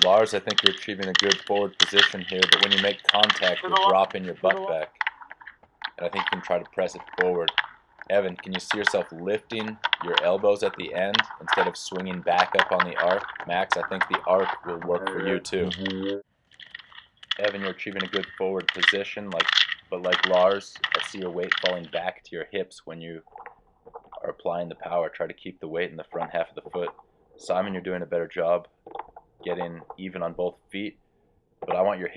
Lars, I think you're achieving a good forward position here, but when you make contact, you're dropping your butt back. And I think you can try to press it forward. Evan, can you see yourself lifting your elbows at the end instead of swinging back up on the arc? Max, I think the arc will work for you too. Evan, you're achieving a good forward position, but like Lars, I see your weight falling back to your hips when you are applying the power. Try to keep the weight in the front half of the foot. Simon, you're doing a better job getting even on both feet, but I want your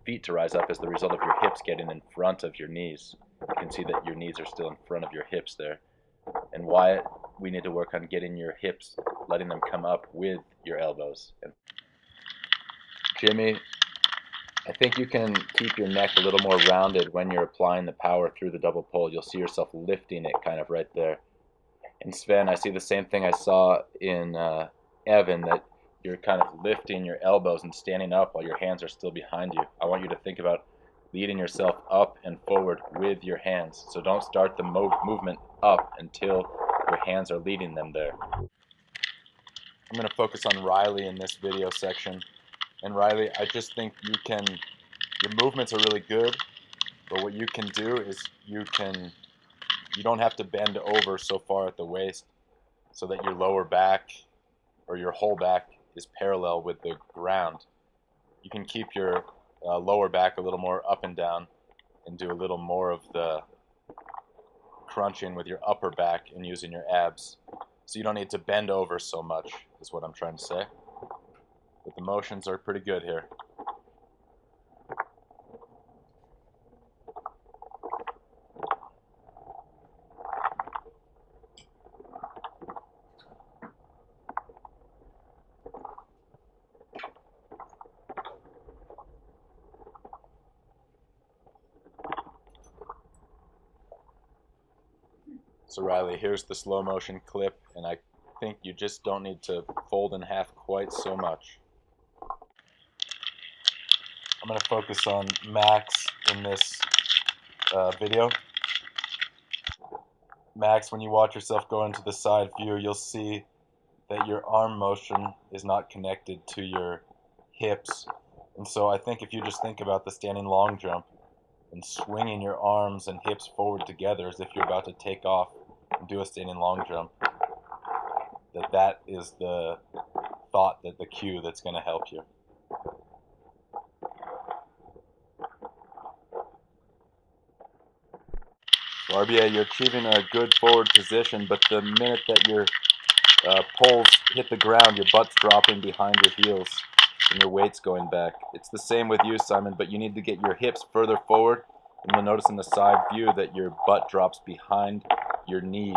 feet to rise up as the result of your hips getting in front of your knees. You can see that your knees are still in front of your hips there. And Wyatt, we need to work on getting your hips, letting them come up with your elbows. And Jimmy, I think you can keep your neck a little more rounded when you're applying the power through the double pull. You'll see yourself lifting it kind of right there. And Sven, I see the same thing I saw in Evan, that you're kind of lifting your elbows and standing up while your hands are still behind you. I want you to think about leading yourself up and forward with your hands. So don't start the movement up until your hands are leading them there. I'm going to focus on Riley in this video section. And Riley, I just think your movements are really good, but what you can do is you don't have to bend over so far at the waist so that your lower back or your whole back is parallel with the ground. You can keep your lower back a little more up and down and do a little more of the crunching with your upper back and using your abs. So you don't need to bend over so much, is what I'm trying to say. But the motions are pretty good here. So Riley, here's the slow motion clip, and I think you just don't need to fold in half quite so much. I'm going to focus on Max in this video. Max, when you watch yourself go into the side view, you'll see that your arm motion is not connected to your hips. And so I think if you just think about the standing long jump and swinging your arms and hips forward together as if you're about to take off and do a standing long jump, that is the thought, that the cue that's going to help you. So RBA, you're achieving a good forward position, but the minute that your poles hit the ground, your butt's dropping behind your heels and your weight's going back. It's the same with you, Simon, but you need to get your hips further forward, and you'll notice in the side view that your butt drops behind your knees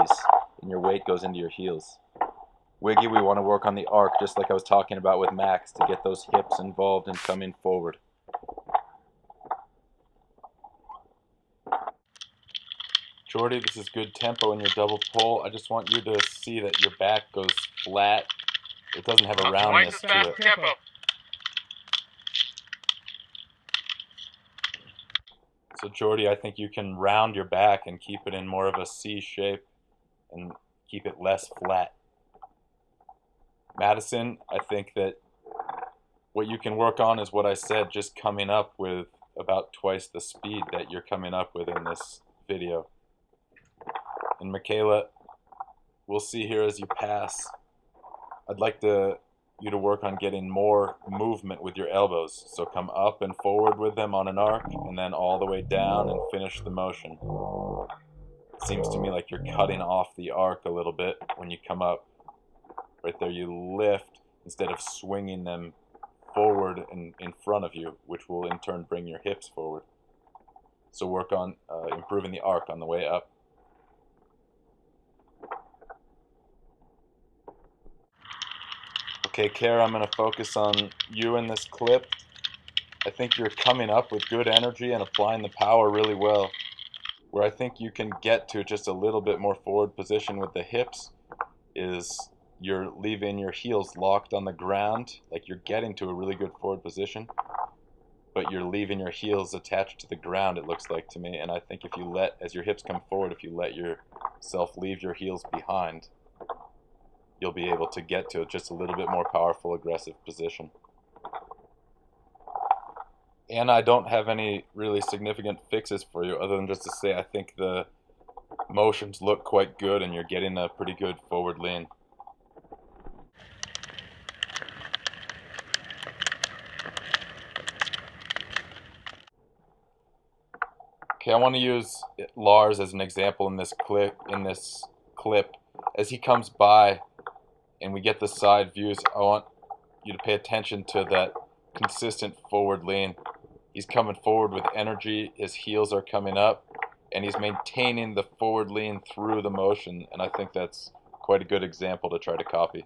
and your weight goes into your heels. Wiggy, we want to work on the arc, just like I was talking about with Max, to get those hips involved and coming forward. Jordy, this is good tempo in your double pull. I just want you to see that your back goes flat. It doesn't have a roundness to it. So Jordy, I think you can round your back and keep it in more of a C shape and keep it less flat. Madison, I think that what you can work on is what I said, just coming up with about twice the speed that you're coming up with in this video. And Michaela, we'll see here as you pass. I'd like you to work on getting more movement with your elbows. So come up and forward with them on an arc, and then all the way down and finish the motion. It seems to me like you're cutting off the arc a little bit when you come up. Right there, you lift instead of swinging them forward and in front of you, which will in turn bring your hips forward. So work on improving the arc on the way up. Okay, Kara, I'm going to focus on you in this clip. I think you're coming up with good energy and applying the power really well. Where I think you can get to just a little bit more forward position with the hips is you're leaving your heels locked on the ground, like you're getting to a really good forward position, but you're leaving your heels attached to the ground, it looks like to me. And I think if you as your hips come forward, if you let yourself leave your heels behind, you'll be able to get to just a little bit more powerful, aggressive position. And I don't have any really significant fixes for you other than just to say I think the motions look quite good and you're getting a pretty good forward lean. Okay, I want to use Lars as an example in this clip. As he comes by and we get the side views, I want you to pay attention to that consistent forward lean. He's coming forward with energy, his heels are coming up, and he's maintaining the forward lean through the motion, and I think that's quite a good example to try to copy.